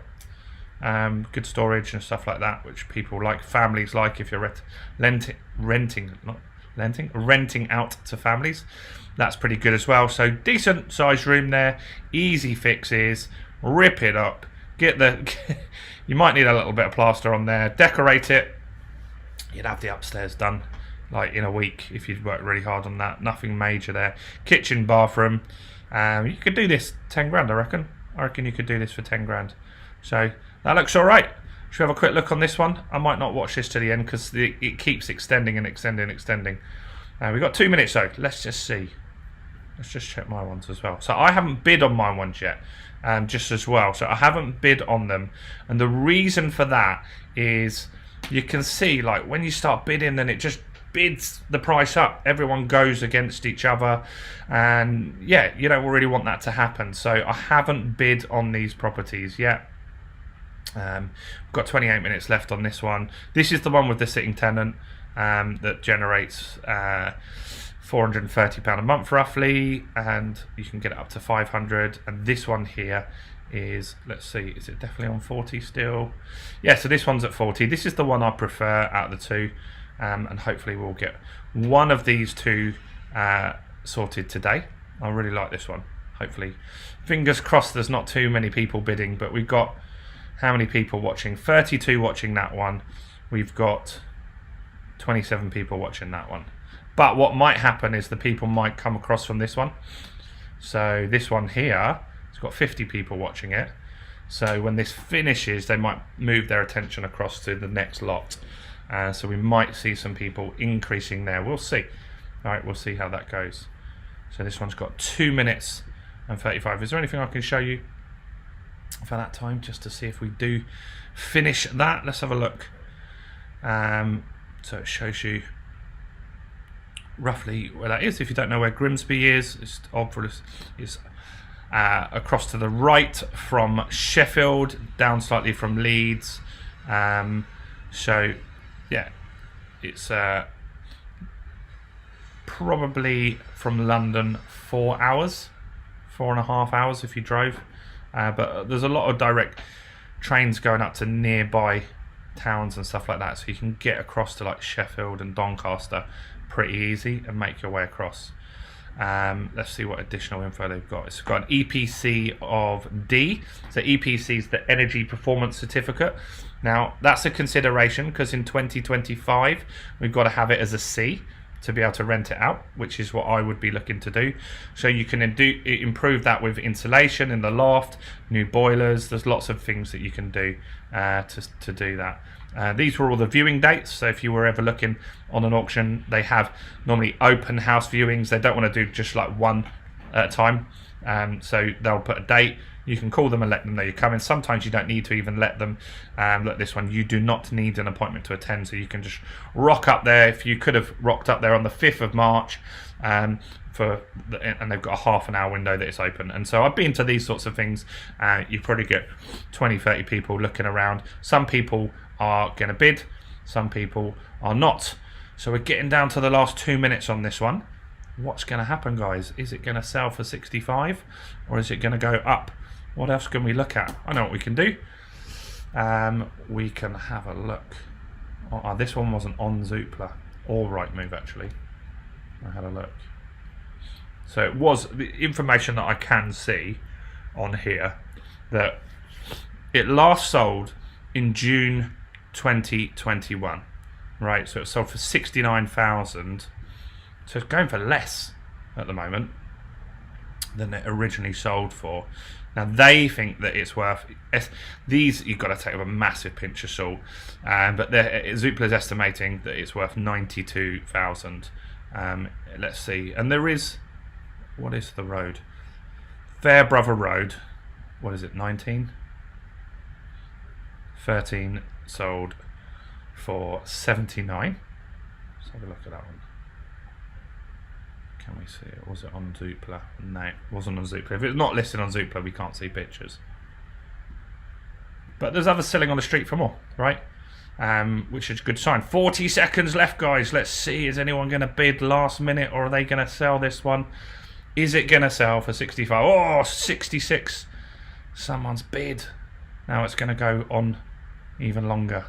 [SPEAKER 1] Good storage and stuff like that, which people like, families like, if you're renting out to families. That's pretty good as well. So decent sized room there, easy fixes, rip it up, you might need a little bit of plaster on there, decorate it. You'd have the upstairs done like in a week if you'd worked really hard on that. Nothing major there. Kitchen, bathroom. You could do this 10 grand, I reckon. I reckon you could do this for 10 grand. So that looks all right. Should we have a quick look on this one? I might not watch this to the end because it keeps extending and extending. We've got 2 minutes though. Let's just see. Let's just check my ones as well. So I haven't bid on my ones yet, just as well. So I haven't bid on them. And the reason for that is you can see, like, when you start bidding, then it just bids the price up. Everyone goes against each other, and yeah, you don't really want that to happen. So I haven't bid on these properties yet. We've got 28 minutes left on this one. This is the one with the sitting tenant that generates £430 a month roughly, and you can get it up to 500. And this one here is, let's see, is it definitely on 40 still? Yeah, so this one's at 40. This is the one I prefer out of the two. And hopefully we'll get one of these two sorted today. I really like this one. Hopefully, fingers crossed there's not too many people bidding, but we've got how many people watching? 32 watching that one. We've got 27 people watching that one. But what might happen is the people might come across from this one. So this one here, it's got 50 people watching it. So when this finishes, they might move their attention across to the next lot. So we might see some people increasing there. We'll see. All right, we'll see how that goes. So this one's got 2 minutes and 35. Is there anything I can show you for that time, just to see if we do finish that? Let's have a look. So it shows you roughly where that is. If you don't know where Grimsby is, it's obvious. It's across to the right from Sheffield, down slightly from Leeds. So yeah, it's probably from London 4 hours, 4.5 hours if you drove. But there's a lot of direct trains going up to nearby towns and stuff like that, so you can get across to like Sheffield and Doncaster pretty easy and make your way across. Let's see what additional info they've got. It's got an EPC of D. So EPC is the Energy Performance Certificate. Now that's a consideration because in 2025 we've got to have it as a C to be able to rent it out, which is what I would be looking to do. So you can improve that with insulation in the loft, new boilers. There's lots of things that you can do to do that. These were all the viewing dates, so if you were ever looking on an auction, they have normally open house viewings. They don't want to do just like one at a time, so they'll put a date. You can call them and let them know you're coming. Sometimes you don't need to even let them. Like this one, you do not need an appointment to attend, so you can just rock up there. If you could have rocked up there on the 5th of March, and they've got a half an hour window that it's open. And so I've been to these sorts of things. You probably get 20-30 people looking around. Some people are going to bid, some people are not. So we're getting down to the last 2 minutes on this one. What's going to happen, guys? Is it going to sell for 65 or is it going to go up? What else can we look at? I know what we can do. We can have a look. Oh, this one wasn't on Zoopla or Rightmove actually. I had a look. So it was the information that I can see on here that it last sold in June 2021, right? So it sold for 69,000. So it's going for less at the moment than it originally sold for. Now they think that it's worth, these you've got to take with a massive pinch of salt, but Zoopla is estimating that it's worth 92,000. Let's see, and there is, what is the road? Fairbrother Road. What is it? 19. 13 sold for 79. Let's have a look at that one. Can we see it? Was it on Zoopla? No, it wasn't on Zoopla. If it's not listed on Zoopla, we can't see pictures. But there's others selling on the street for more, right? Which is a good sign. 40 seconds left, guys. Let's see. Is anyone going to bid last minute, or are they going to sell this one? Is it going to sell for 65? Oh, 66. Someone's bid. Now it's going to go on even longer.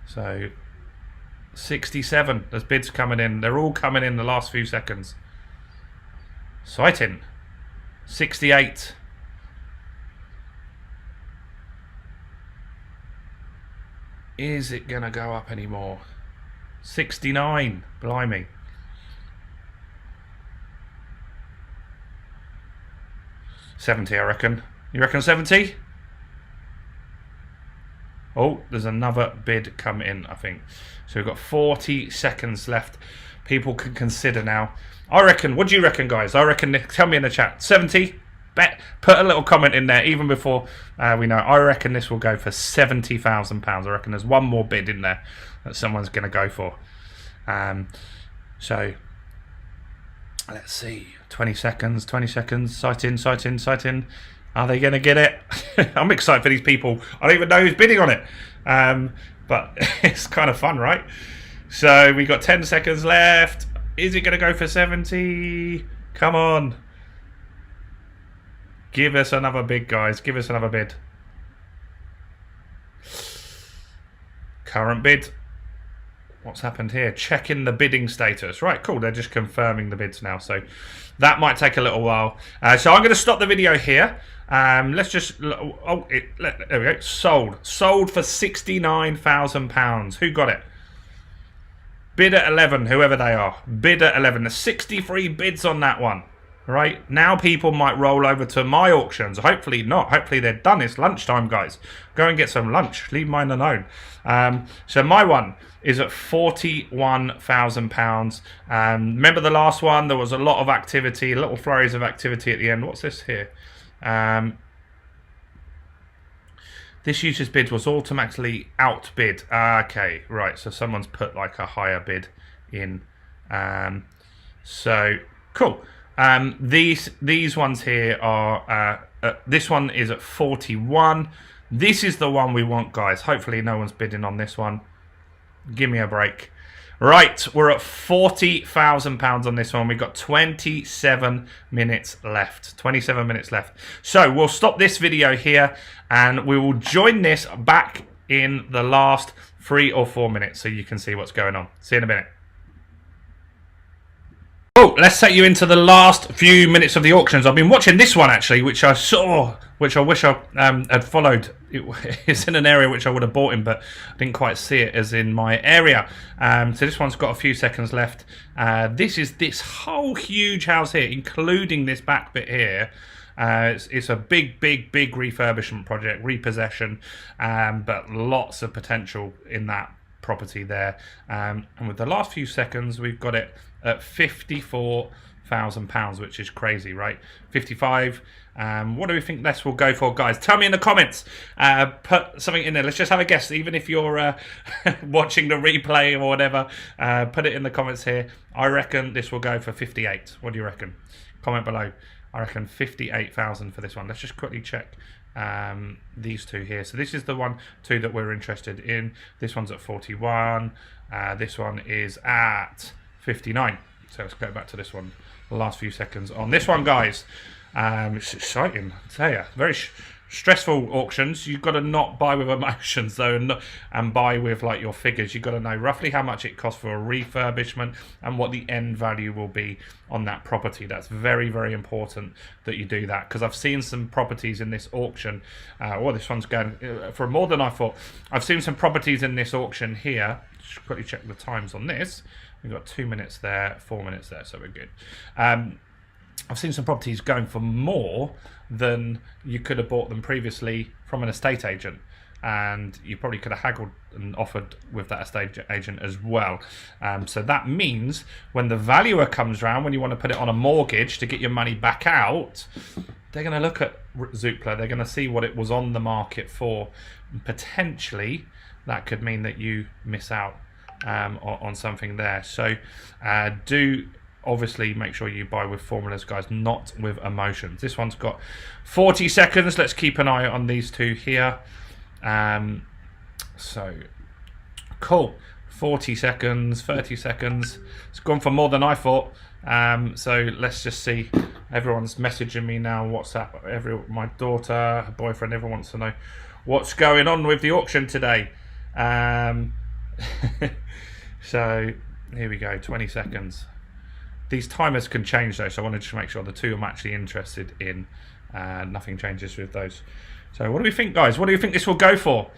[SPEAKER 1] So 67. There's bids coming in. They're all coming in the last few seconds. Exciting. 68. Is it going to go up anymore? 69. Blimey. $70, I reckon. You reckon 70? Oh, there's another bid come in, I think. So we've got 40 seconds left. People can consider now. I reckon, what do you reckon, guys? I reckon, tell me in the chat. 70? Bet. Put a little comment in there, even before we know. I reckon this will go for £70,000. I reckon there's one more bid in there that someone's going to go for. So let's see, 20 seconds, sight in. Are they going to get it? I'm excited for these people. I don't even know who's bidding on it. But it's kind of fun, right? So we got 10 seconds left. Is it going to go for 70? Come on. Give us another bid, guys. Give us another bid. Current bid. What's happened here? Checking the bidding status. Right, cool. They're just confirming the bids now. So that might take a little while. So I'm going to stop the video here. Let's just... there we go. Sold. Sold for £69,000. Who got it? Bid at 11, whoever they are. Bid at 11. There's 63 bids on that one. Right? Now people might roll over to my auctions. Hopefully not. Hopefully they're done. It's lunchtime, guys. Go and get some lunch. Leave mine alone. So my one is at £41,000. Remember the last one? There was a lot of activity, little flurries of activity at the end. What's this here? This user's bid was automatically outbid. Okay, right. So someone's put like a higher bid in. So cool. These ones here are. This one is at 41. This is the one we want, guys. Hopefully no one's bidding on this one. Give me a break. Right, we're at £40,000 on this one. We've got 27 minutes left. 27 minutes left. So we'll stop this video here and we will join this back in the last 3 or 4 minutes so you can see what's going on. See you in a minute. Oh, let's take you into the last few minutes of the auctions. I've been watching this one actually, which I saw, which I wish I had followed. It's in an area which I would have bought in, but I didn't quite see it as in my area. So this one's got a few seconds left. This is this whole huge house here, including this back bit here. It's a big refurbishment project, repossession, but lots of potential in that property there. And with the last few seconds, we've got it at £54,000, which is crazy, right? 55. What do we think this will go for, guys? Tell me in the comments. Put something in there. Let's just have a guess. Even if you're watching the replay or whatever, put it in the comments here. I reckon this will go for 58. What do you reckon? Comment below. I reckon 58,000 for this one. Let's just quickly check these two here. So this is the two that we're interested in. This one's at 41. This one is at 59. So let's go back to this one. The last few seconds on this one, guys. It's exciting, I tell you. Very stressful auctions. You've got to not buy with emotions though, and buy with like your figures. You've got to know roughly how much it costs for a refurbishment and what the end value will be on that property. That's very important that you do that, because I've seen some properties in this auction. This one's going for more than I thought. I've seen some properties in this auction here. Just quickly check the times on this. We've got 2 minutes there, 4 minutes there, so we're good. I've seen some properties going for more than you could have bought them previously from an estate agent, and you probably could have haggled and offered with that estate agent as well. So that means when the valuer comes round, when you want to put it on a mortgage to get your money back out, they're going to look at Zoopla, they're going to see what it was on the market for, and potentially that could mean that you miss out on something there. So do obviously make sure you buy with formulas, guys, not with emotions. This one's got 40 seconds. Let's keep an eye on these two here. So cool. 40 seconds, 30 seconds. It's gone for more than I thought. So let's just see. Everyone's messaging me now on WhatsApp. My daughter, her boyfriend, everyone wants to know what's going on with the auction today. So here we go, 20 seconds. These timers can change though, so I wanted to make sure the two I'm actually interested in. Nothing changes with those. So what do we think, guys? What do you think this will go for?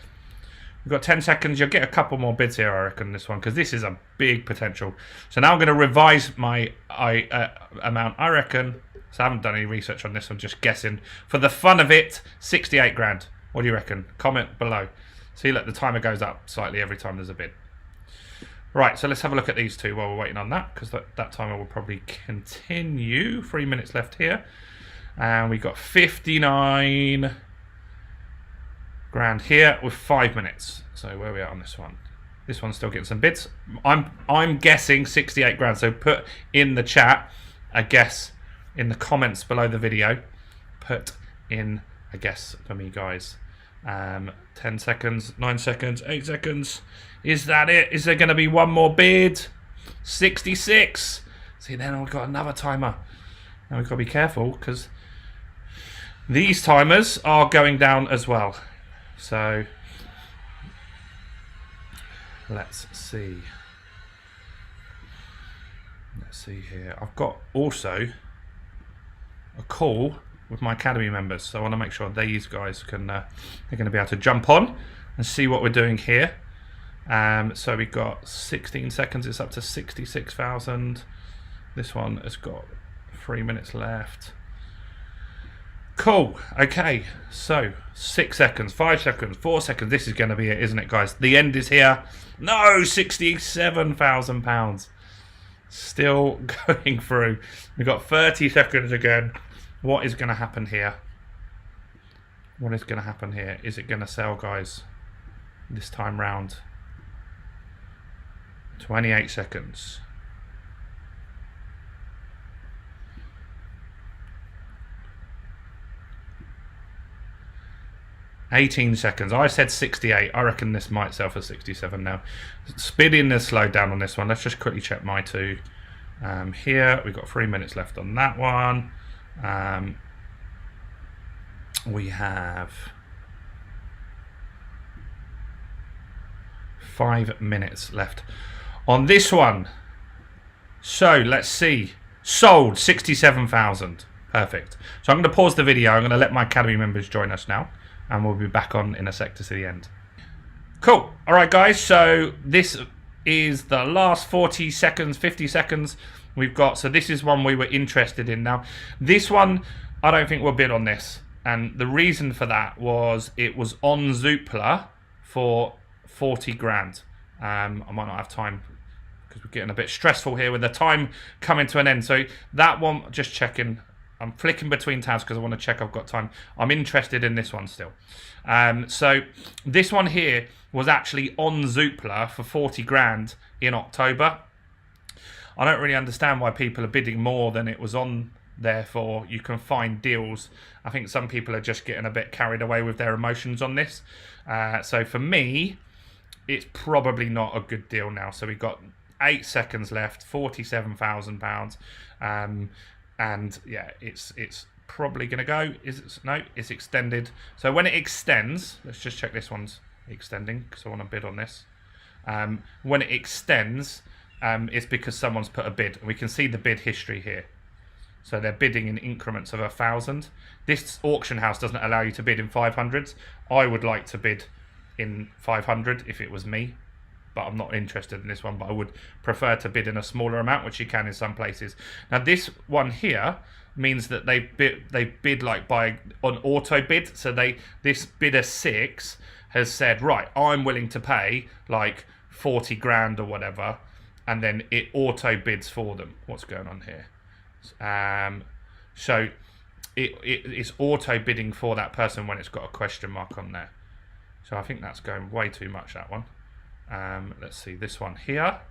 [SPEAKER 1] We've got 10 seconds. You'll get a couple more bids here, I reckon, this one, because this is a big potential. So now I'm going to revise my amount. I reckon, so I haven't done any research on this, I'm just guessing. For the fun of it, 68 grand. What do you reckon? Comment below. See, look, the timer goes up slightly every time there's a bid. Right, so let's have a look at these two while we're waiting on that, because that timer will probably continue. 3 minutes left here. And we've got 59 grand here with 5 minutes. So where are we at on this one?
[SPEAKER 4] This one's still getting some bids. I'm guessing 68 grand. So put in the chat a guess in the comments below the video. Put in a guess for me, guys. 10 seconds, 9 seconds, 8 seconds. Is that it? Is there going to be one more bid? 66. See, then we've got another timer. Now we've got to be careful because these timers are going down as well. So let's see. Let's see here. I've got also a call with my academy members, so I want to make sure these guys can they're going to be able to jump on and see what we're doing here. So we've got 16 seconds. It's up to 66,000. This one has got 3 minutes left. Cool. Okay, so 6 seconds, 5 seconds, 4 seconds. This is going to be it, isn't it, guys? The end is here. No, £67,000. Still going through. We've got 30 seconds again. What is going to happen here? What is going to happen here? Is it going to sell, guys, this time round? 28 seconds. $18 seconds. I said 68. I reckon this might sell for 67 now. Speeding has slowed down on this one. Let's just quickly check my two. Here, we've got 3 minutes left on that one. We have 5 minutes left on this one. So let's see. Sold 67,000. Perfect. So I'm going to pause the video. I'm going to let my academy members join us now, and we'll be back on in a sec to see the end. Cool. All right, guys. So this is the last 40 seconds, 50 seconds we've got. So this is one we were interested in. Now, this one, I don't think we'll bid on this. And the reason for that was it was on Zoopla for 40 grand. I might not have time because we're getting a bit stressful here with the time coming to an end. So that one, just checking. I'm flicking between tabs because I want to check I've got time. I'm interested in this one still. So this one here was actually on Zoopla for 40 grand in October. I don't really understand why people are bidding more than it was on there for. You can find deals. I think some people are just getting a bit carried away with their emotions on this. So for me, it's probably not a good deal now. So we've got 8 seconds left, £47,000. And yeah, it's probably going to go. Is it? No, it's extended. So when it extends, let's just check this one's extending because I want to bid on this. When it extends, it's because someone's put a bid. We can see the bid history here. So they're bidding in increments of 1,000. This auction house doesn't allow you to bid in 500s. I would like to bid in 500 if it was me, but I'm not interested in this one. But I would prefer to bid in a smaller amount, which you can in some places. Now this one here means that they bid like by on auto bid. So this bidder 6 has said, right, I'm willing to pay like 40 grand or whatever, and then it auto bids for them. What's going on here? So it's auto bidding for that person when it's got a question mark on there. So I think that's going way too much, that one. Let's see this one here.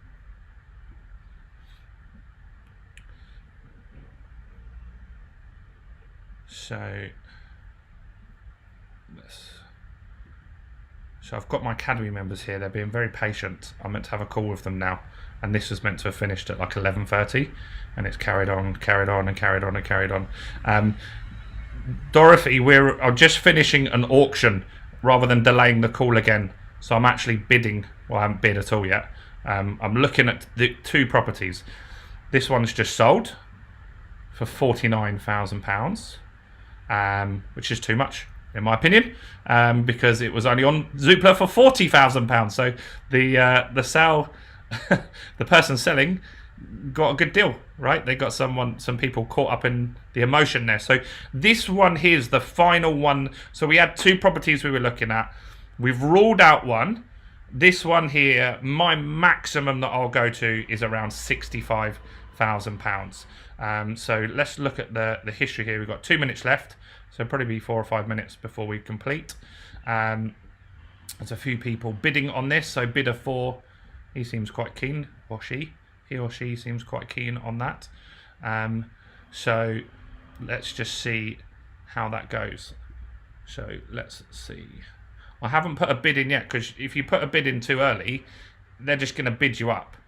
[SPEAKER 4] So I've got my academy members here. They're being very patient. I'm meant to have a call with them now, and this was meant to have finished at like 11:30, and it's carried on. Dorothy, we're just finishing an auction rather than delaying the call again. So I'm actually bidding. Well, I haven't bid at all yet. I'm looking at the 2 properties. This one's just sold for £49,000, which is too much in my opinion, because it was only on Zoopla for £40,000. So the sale, the person selling got a good deal, right? They got some people caught up in the emotion there. So this one here's the final one. So we had 2 properties we were looking at. We've ruled out one. This one here, my maximum that I'll go to is around £65,000. So let's look at the history here. We've got 2 minutes left, so probably be 4 or 5 minutes before we complete. There's a few people bidding on this. So bidder 4 He seems quite keen, or she. He or she seems quite keen on that. So let's just see how that goes. So let's see. I haven't put a bid in yet, because if you put a bid in too early, they're just going to bid you up,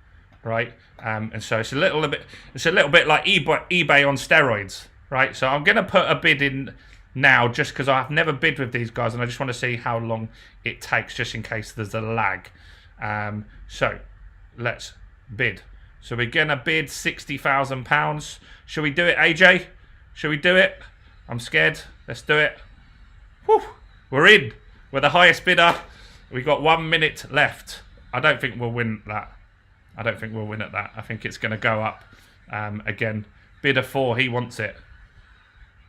[SPEAKER 4] right? And so it's a little bit like eBay on steroids, right? So I'm going to put a bid in now, just because I've never bid with these guys, and I just want to see how long it takes, just in case there's a lag. So let's bid. So we're going to bid £60,000. Shall we do it, AJ? Shall we do it? I'm scared. Let's do it. Whew. We're in. We're the highest bidder. We've got 1 minute left. I don't think we'll win that. I don't think we'll win at that. I think it's going to go up again. Bidder 4, he wants it.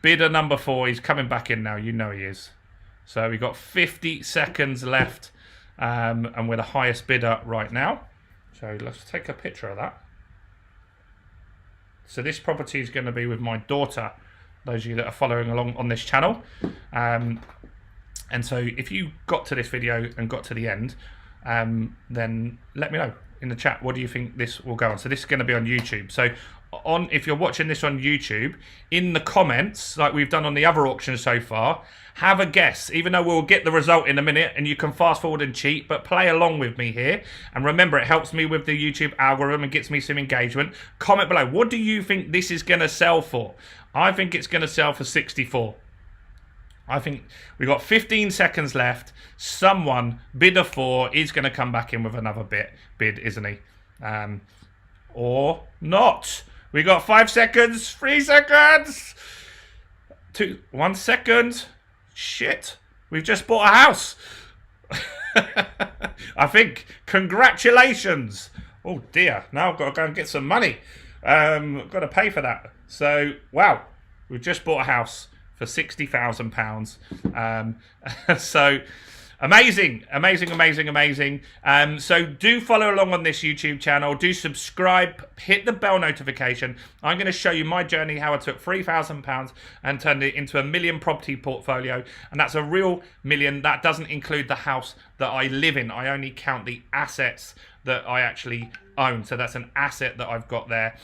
[SPEAKER 4] Bidder number 4, he's coming back in now. You know he is. So we've got 50 seconds left. And we're the highest bidder right now. So let's take a picture of that. So this property is going to be with my daughter, those of you that are following along on this channel. And so if you got to this video and got to the end, then let me know in the chat, what do you think this will go on? So this is going to be on YouTube. So if you're watching this on YouTube, in the comments, like we've done on the other auctions so far, have a guess, even though we'll get the result in a minute and you can fast forward and cheat, but play along with me here. And remember, it helps me with the YouTube algorithm and gets me some engagement. Comment below, what do you think this is going to sell for? I think it's going to sell for 64. I think we've got 15 seconds left. Someone, bidder 4, is going to come back in with another bid, isn't he? Or not. We got 5 seconds, 3 seconds, 1 second. Shit, we've just bought a house. I think. Congratulations. Oh dear, now I've got to go and get some money. I've got to pay for that. So, wow, we've just bought a house for £60,000. So amazing, amazing, amazing, amazing. So do follow along on this YouTube channel. Do subscribe, hit the bell notification. I'm going to show you my journey, how I took £3,000 and turned it into a £1 million property portfolio. And that's a real million. That doesn't include the house that I live in. I only count the assets that I actually own. So that's an asset that I've got there.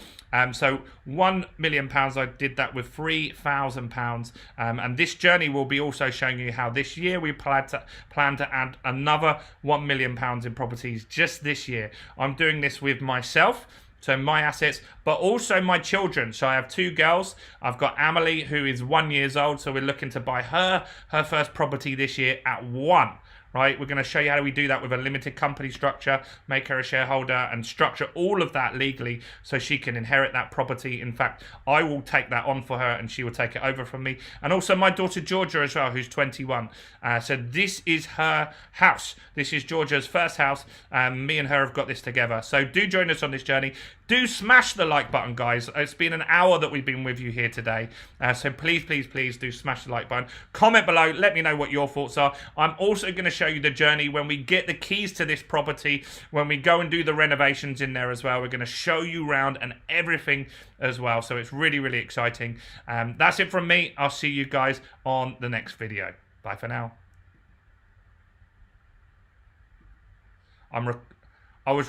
[SPEAKER 4] So £1 million, I did that with £3,000. And this journey will be also showing you how this year we plan to add another £1 million in properties just this year. I'm doing this with myself, so my assets, but also my children. So I have 2 girls. I've got Amelie, who is 1 year old. So we're looking to buy her first property this year at 1. Right, we're going to show you how we do that with a limited company structure, make her a shareholder and structure all of that legally so she can inherit that property. In fact, I will take that on for her and she will take it over from me. And also my daughter Georgia as well, who's 21. So this is her house. This is Georgia's first house. Me and her have got this together. So do join us on this journey. Do smash the like button, guys. It's been an hour that we've been with you here today. So please, please, please do smash the like button. Comment below. Let me know what your thoughts are. I'm also going to show you the journey when we get the keys to this property, when we go and do the renovations in there as well. We're going to show you around and everything as well. So it's really, really exciting. That's it from me. I'll see you guys on the next video. Bye for now. I was